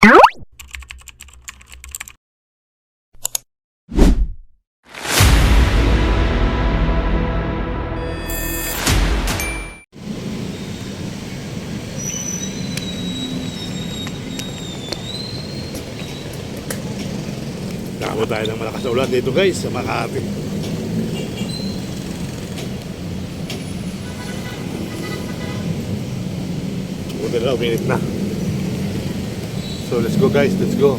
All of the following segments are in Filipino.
Nakabot tayo ng malakas na ulan dito guys sa Makati. Buti na, uminit na. So let's go guys, let's go.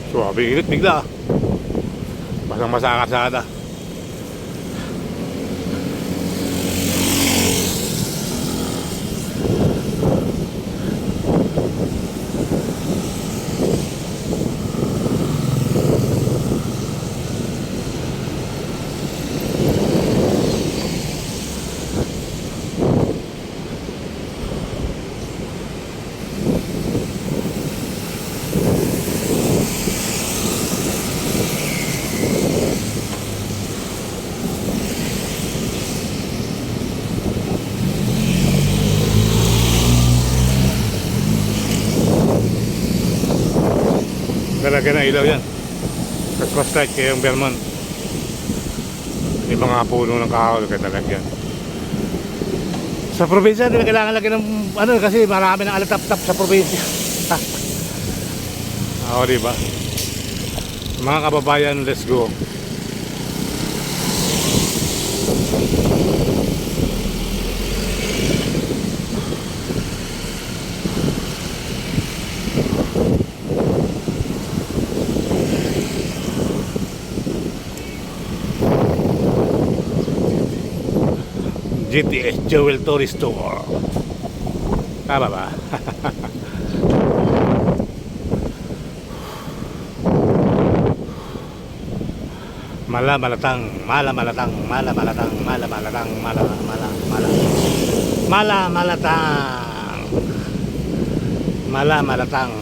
So, init bigla. Basang-basa ang kalsada. Talaga na ilaw yan. Christmas light kaya yung Vermont. Yung mga puno ng kahoy kaya talaga yan. Sa probinsya hindi na kailangan lagi ng ano kasi marami ng alatap-tap sa probinsya. Oo, diba? Mga kababayan, let's go. GTS Jewel Tourist Tour. Tama ba? Malamalatang malamalatang malamalatang malamalatang malamalatang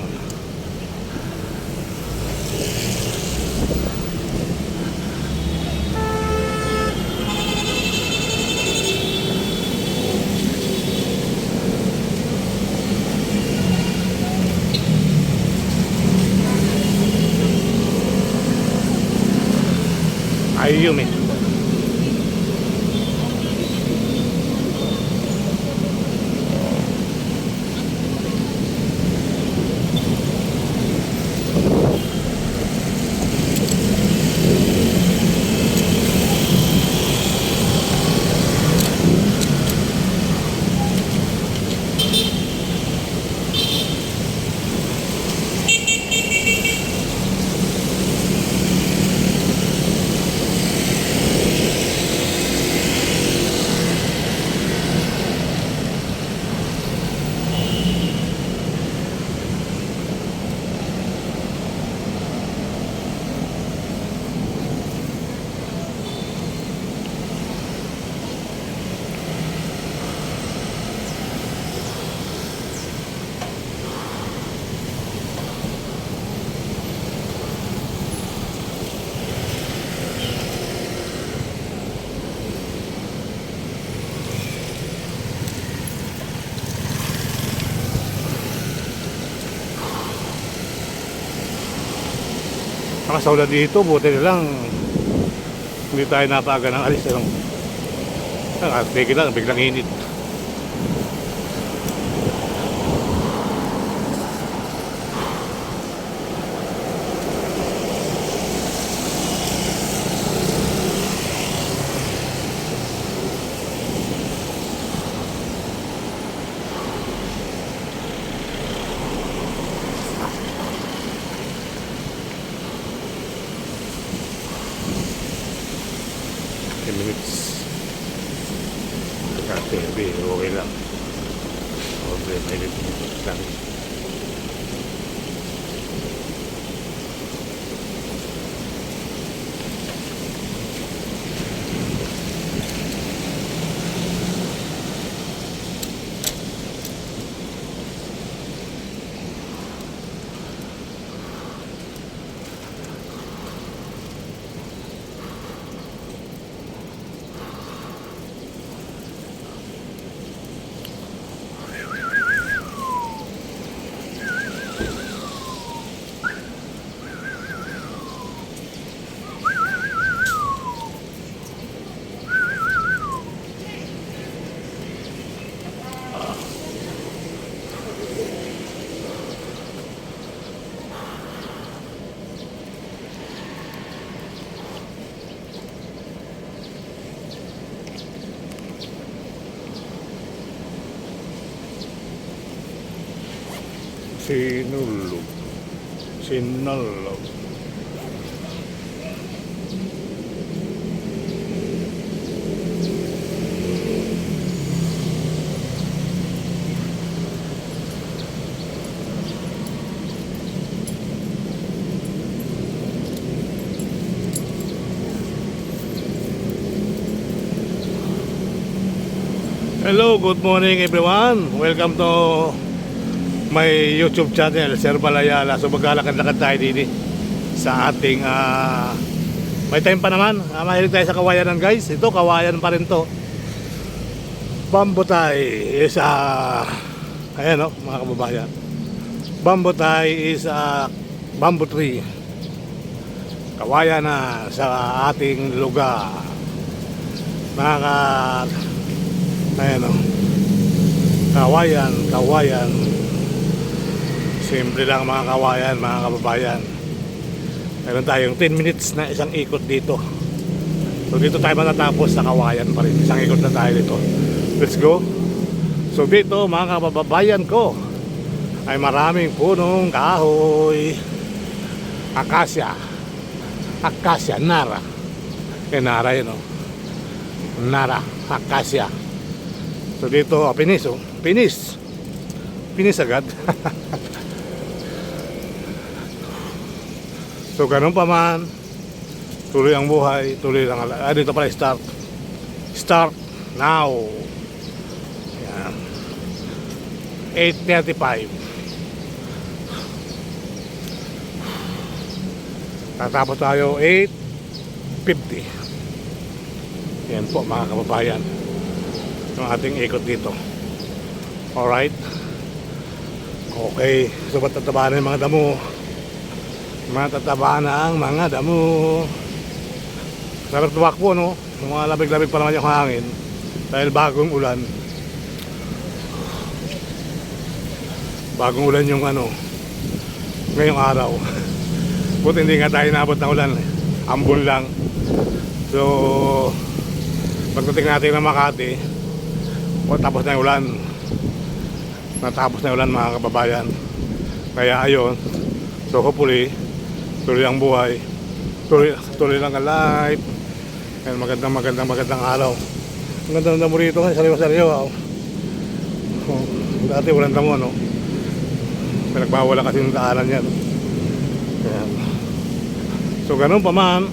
Ayumi. malakas sa ulan dito, buti na lang hindi tayo napaaga ng alis. Teke lang, biglang init. Minutes TV, okay lang. Okay, may minutes lang. Sinulog. Sinulog. Hello, good morning everyone. Welcome to my YouTube channel, Sir Balayala. So maglalakad-lakad tayo dito sa ating may time pa naman. Mahilig tayo sa kawayanan, guys. Ito, kawayan pa rin to. Bambutay is ayan o, mga kababayan. Bambutay is bamboo tree. Kawayan na sa ating lugar. Ayan o, kawayan, kawayan. Simple lang mga kawayan, mga kababayan. Meron tayong 10 minutes na isang ikot dito. So dito tayo matatapos sa kawayan pa rin. Isang ikot na tayo dito. Let's go. So dito mga kababayan ko ay maraming punong kahoy. Akasya. Akasya, Nara. Nara yun o. Nara, Akasya. So dito, pinis o. Pinis. Pinis agad. So ganun pa man, tuloy ang buhay, tuloy lang. Dito pala start. Start now. Yan. 8:35. Tatapos tayo 8:50. Yan po mga kababayan, yung ating ikot dito. Alright. Okay. So matataba na yung mga damo. Matataba na ang mga damo. Sarap tumakbo, no? Mga labig-labig pa naman yung hangin dahil bagong ulan. Bagong ulan yung ngayong araw. Buti hindi nga tayo naabot ng ulan. Ambon lang. So pagdating natin ng Makati, tapos na yung ulan. Natapos na yung ulan, mga kababayan. Kaya ayun. So hopefully tuloy ang buhay, tuloy lang ang life. And magandang araw. Ang ganda ng damo rito, sariwa-sariwa. Dati walang damo, no? Pinagbawala kasi yung daanan yan. Ayan. So ganun pa man,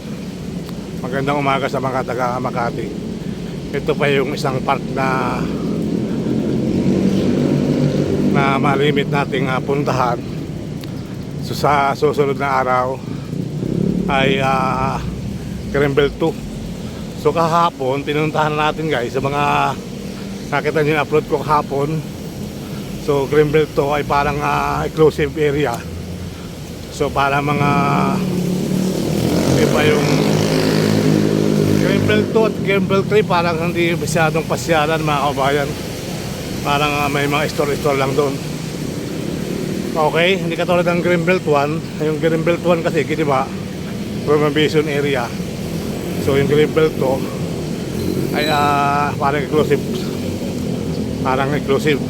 magandang umaga sa mga taga Makati. Ito pa yung isang park na malimit nating puntahan. So sa susunod na araw ay Greenbelt 2. So kahapon pinuntahan natin, guys, sa mga nakita nyo yung upload ko kahapon. So Greenbelt 2 ay parang exclusive area. So para mga Iba yung Greenbelt 2 at Greenbelt 3 parang hindi masyadong pasyalan mga kabayan. Parang may mga store-store lang doon. Okay, hindi katulad ng Greenbelt 1. Yung Greenbelt 1 kasi giniba Prohibition area. So yung Greenbelt 2 ay parang exclusive. Parang exclusive.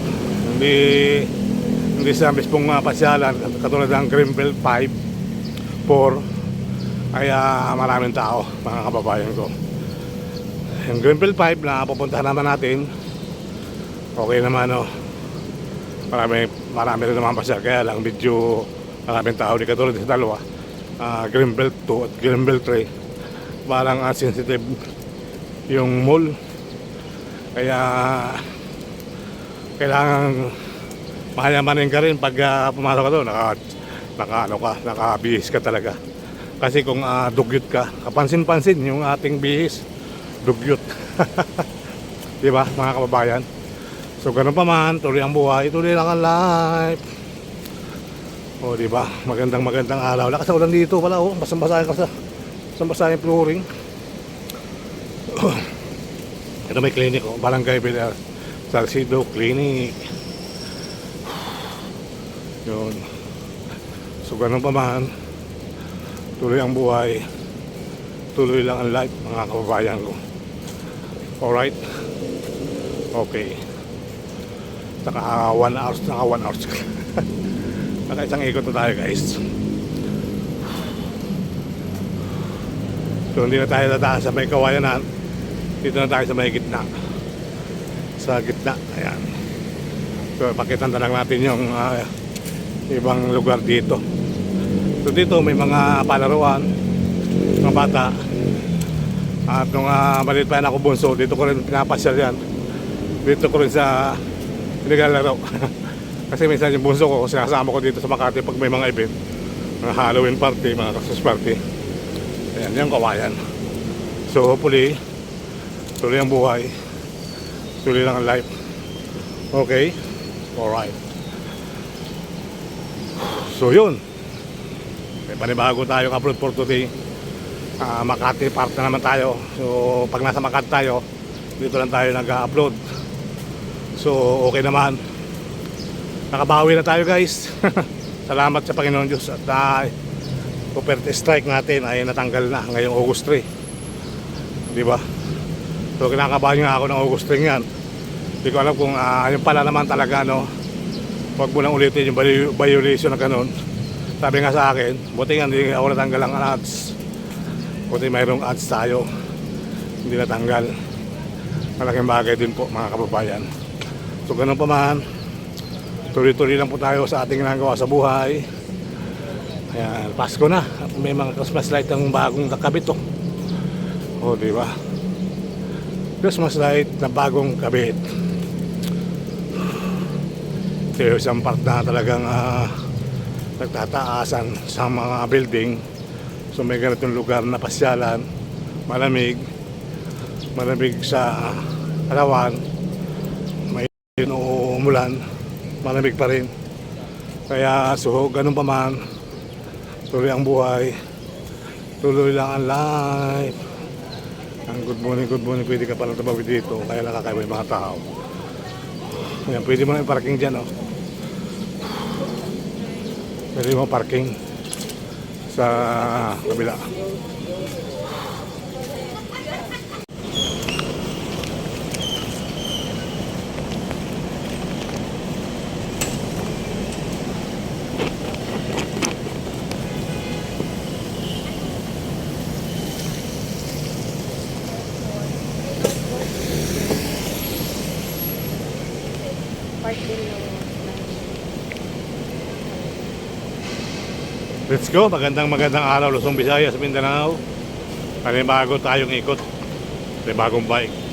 Hindi sa mismong pasyalan katulad ng Greenbelt 5 4 ay maraming tao mga kababayan ko. Yung Greenbelt 5 na pupuntahan naman natin, okay naman marami rin naman pasyal, kaya lang medyo maraming tao, di katulad sa dalawa, Greenbelt 2 at Greenbelt 3 parang sensitive yung mall, kaya kailangan mahayamanin ka rin pag pumasok ka doon, nakabihis ka talaga. Kasi kung dugyot ka, kapansin-pansin yung ating bihis, dugyot. Diba mga kababayan? So ganun pa man, tuloy ang buhay, tuloy lang ang life. O diba, magandang araw. Lakas ang ulan dito pala, basang-basahin ka basang-basahin flooring. Ito may clinic, Barangay Villar Salcido Clinic. Yun. So ganun pa man, tuloy ang buhay, tuloy lang ang life mga kababayan ko. Alright? Okay. Naka 1 hour. Naka isang ikot na tayo guys. So hindi na tayo dadaan sa may kawayanan. Dito na tayo sa may gitna. Sa gitna, ayan. So pakitan na lang natin yung ibang lugar dito. So dito may mga palaruan, mga bata. At nung maliit pa yan ako bunso, dito ko rin pinapasyal yan. Dito ko rin sa naglalaro. Kasi minsan yung bunso ko, sinasama ko dito sa Makati pag may mga event, mga Halloween party, mga Christmas party. Ayan, yung kawayan. So hopefully, tuloy ang buhay, tuloy lang ang life. Okay? Alright. So yun, may panibago tayong upload for today. Makati part na naman tayo. So pag nasa Makati tayo, dito lang tayo nag-upload. So okay naman, nakabawi na tayo guys. Salamat sa Panginoon Diyos. At Duterte strike natin ay natanggal na ngayong August 3, diba? So kinakabahan nga ako ng August 3 yan. Hindi ko alam kung yung pala naman talaga wag mo lang ulitin yung violation na ganun. Sabi nga sa akin, buti nga hindi ako natanggal ang ads. Buti mayroong ads tayo, hindi natanggal. Malaking bagay din po mga kababayan. So ganun pa man, tuloy-tuloy lang po tayo sa ating ginagawa sa buhay. Ayan, Pasko na. May mga Christmas light ang bagong nakabit o diba? Christmas light na bagong kabit. Ito yung isang part na talagang nagtataasan sa mga building. So may ganitong lugar na pasyalan, malamig sa arawan, may umulan, malamig pa rin. Kaya so ganun pa man, tuloy ang buhay, tuloy lang ang life. Ang good morning, pwede ka palang tabawid dito, kaya nakakaiba yung mga tao. Ayan, pwede mo na yung parking dyan, pwede mo parking sa kabila. Let's go, magandang araw Luzon, Visayas, Mindanao. May bago tayong ikot, may bagong bike.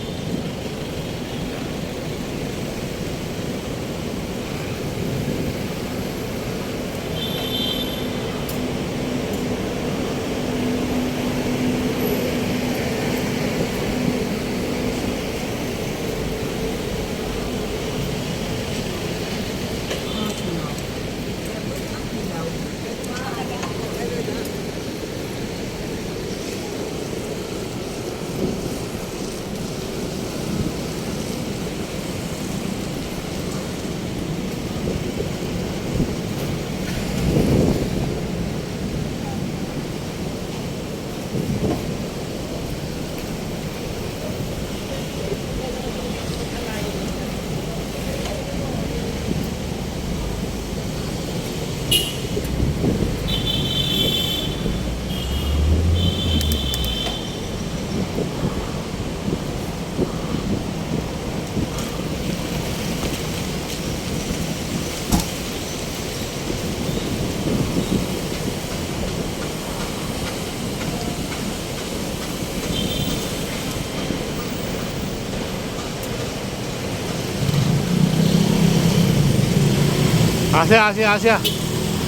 Asia, Asia, Asia.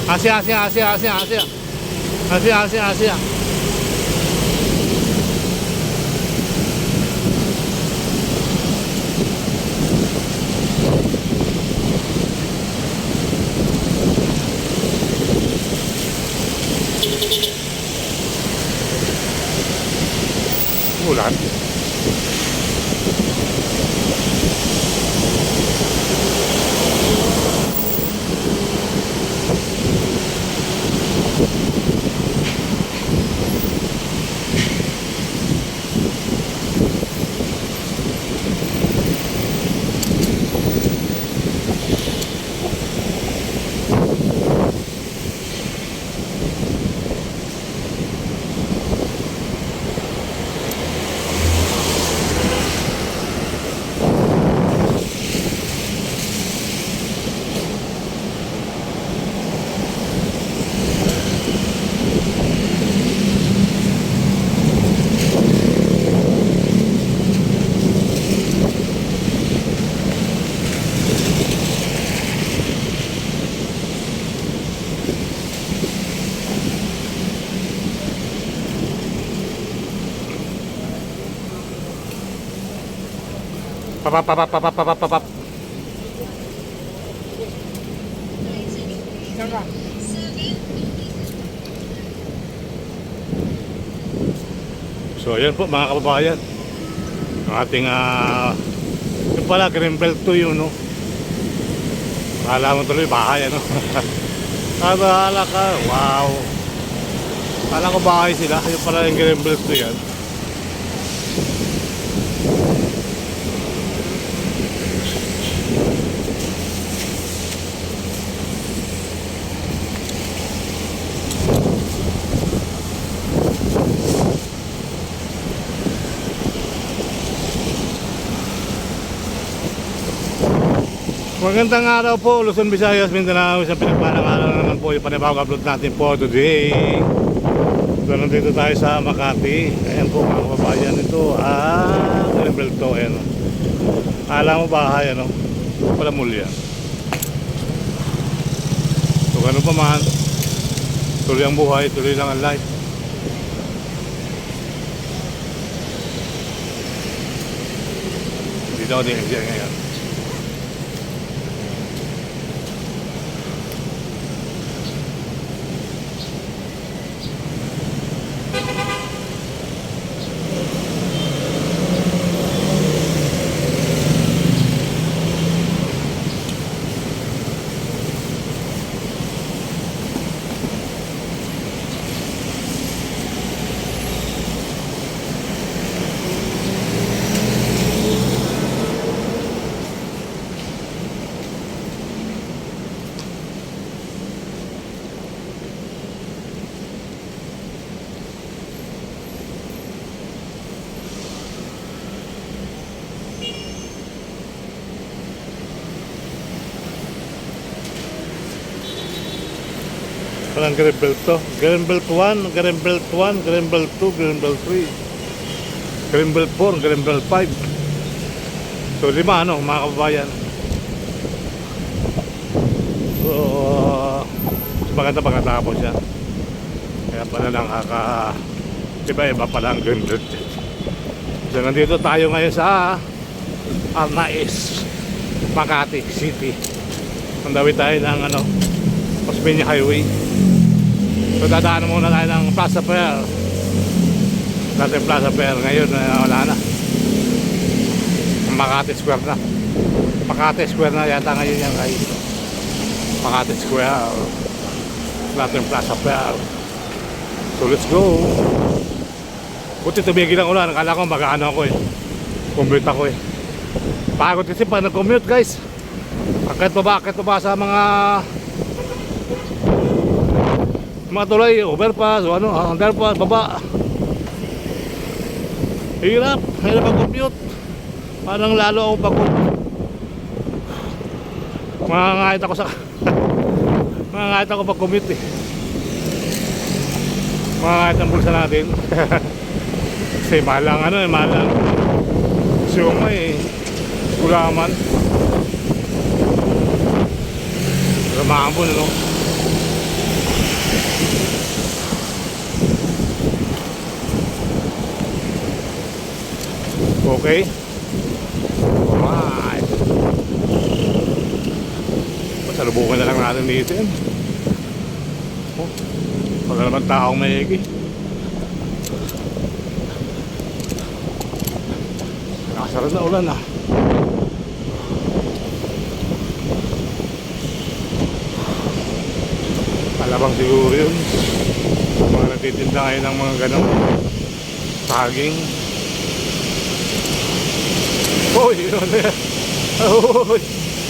Asia, Asia, Asia, Asia, Asia. Asia, Asia, Asia. Ulan. Papap, papap, papap, papap, papap. So ayan po mga kababayan, ang ating yun pala, Greenbelt 2 yun, no? Akala mo tuloy bahay, ano? Akala ka, wow. Akala ko bahay sila, yun pala yung Greenbelt 2 yan. Magandang araw po, Luzon, Visayas, Mindanao. Isang pinagpalang araw na naman po yung panibawang upload natin po today. So nandito tayo sa Makati. Ayan po mga kababayan, ito Greenbelt 2, ayan. Alam mo bahay, ano? Pala mulya. So ano pa man, tuloy ang buhay, tuloy lang ang life. Dito ako din ngayon. Parang Greenbelt to. Greenbelt 1, Greenbelt 1, Greenbelt 2, Greenbelt 3, Greenbelt 4, Greenbelt 5. So 5, ano mga kababayan. So maganda pagkatapos siya. Kaya pala lang iba-iba pala ang Greenbelt. So nandito tayo ngayon sa Arnaiz, Makati City. Mandawit tayo ng Osmeña Highway. So dadaan muna tayo ng Plaza Fair. Dating Plaza Fair ngayon wala na. Makati Square na. Makati Square na yata ngayon yan guys. Makati Square. Dating Plaza Fair. So let's go. Buti tumigil ang ulan. Akala ko mag-ano ako eh. Commute ako eh. Pagod kasi pag nag-commute guys. Akit pa ba sa mga tuloy, overpass o underpass, baba. Hirap ang commute. Parang lalo akong pagod. Mangangait ako pag commute eh. Mangangait ang bulsa natin. Kasi malang malang siyumay eh. Gulaman. Pero Tumambon, ano? Okay. Alright. Pasalubukan na lang natin dito yan. Oh, wala naman taong maigi. Nakasarad na ulan ah. Palabang siguro yun. Mga natitinda ngayon ng mga ganong saging. Uy, yun na yan. Uy,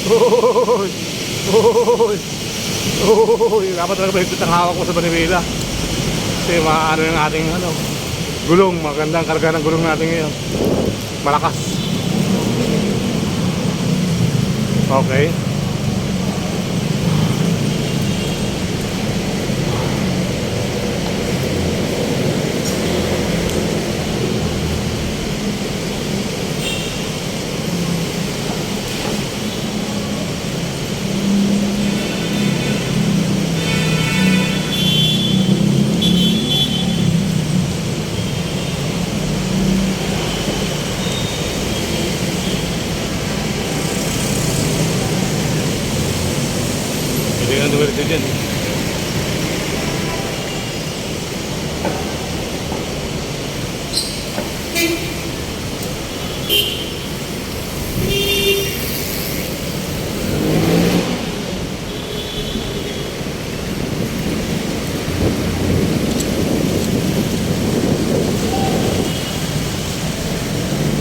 uy, uy, uy. Dapat talaga ba yung hawak mo sa Manibela? Kasi maano yung ating ano, gulong. Magandang karga ng gulong natin ngayon. Malakas. Okay. Hindi nga duwerte dyan.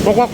Kokok.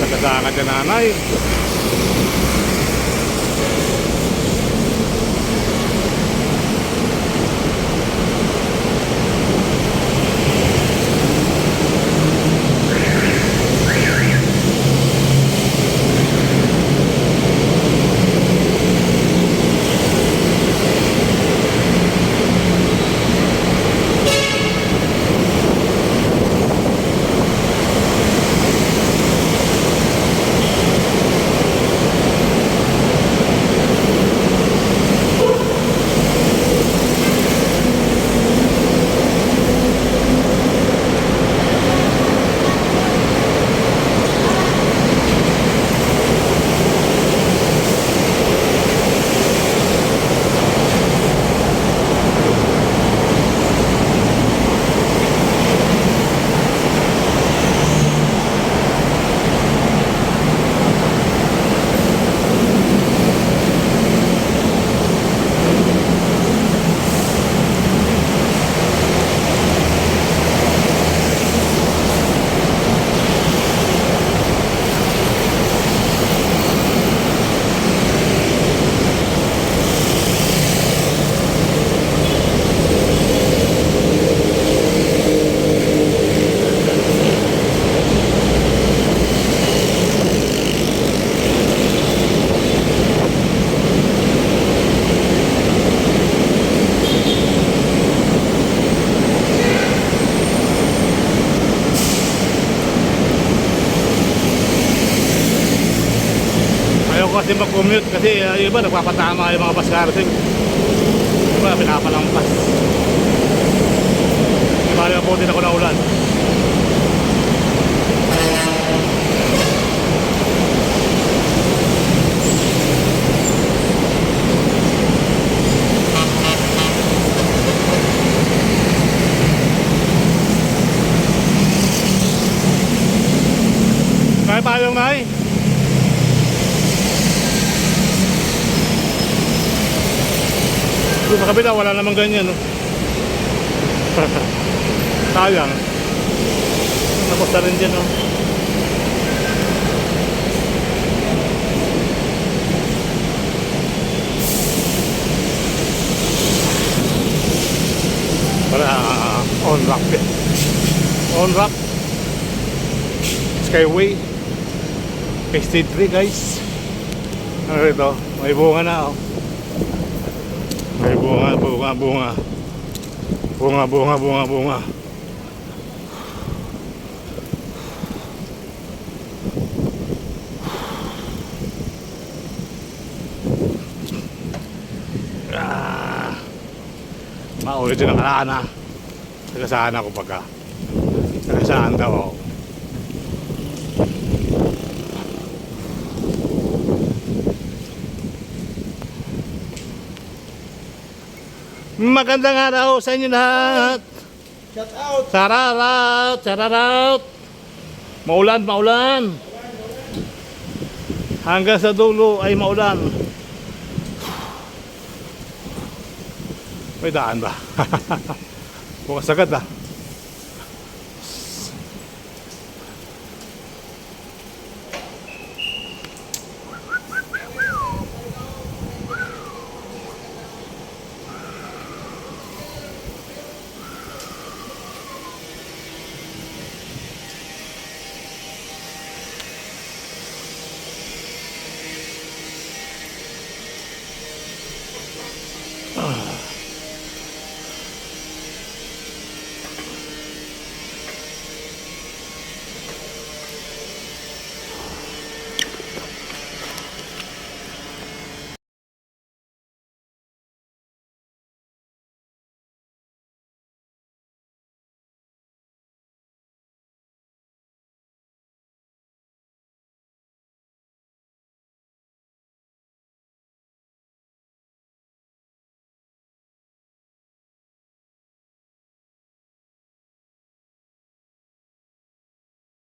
Nagkasakad ka nanay. kasi mag-commute kasi yung iba nagpapatama yung mga bus carting. Yung iba pinapalampas. Di ba po din ako na ulan. Kaya tayong nai. Doon sa kabila wala namang ganyan, no? Sayang. Tapos na rin dyan, no? Para on rock eh. On rock Skyway Stage 3 guys. Ano ito? May bunga na, oh. May bunga. Bunga. Maulit din ang kalana. Tagasaan ako pagka. Tagasaan daw ako. Magandang araw sa inyo lahat. Shout out! Sararaut. Maulan. Hanggang sa dulo ay maulan. May daan ba? Bukas agad ah.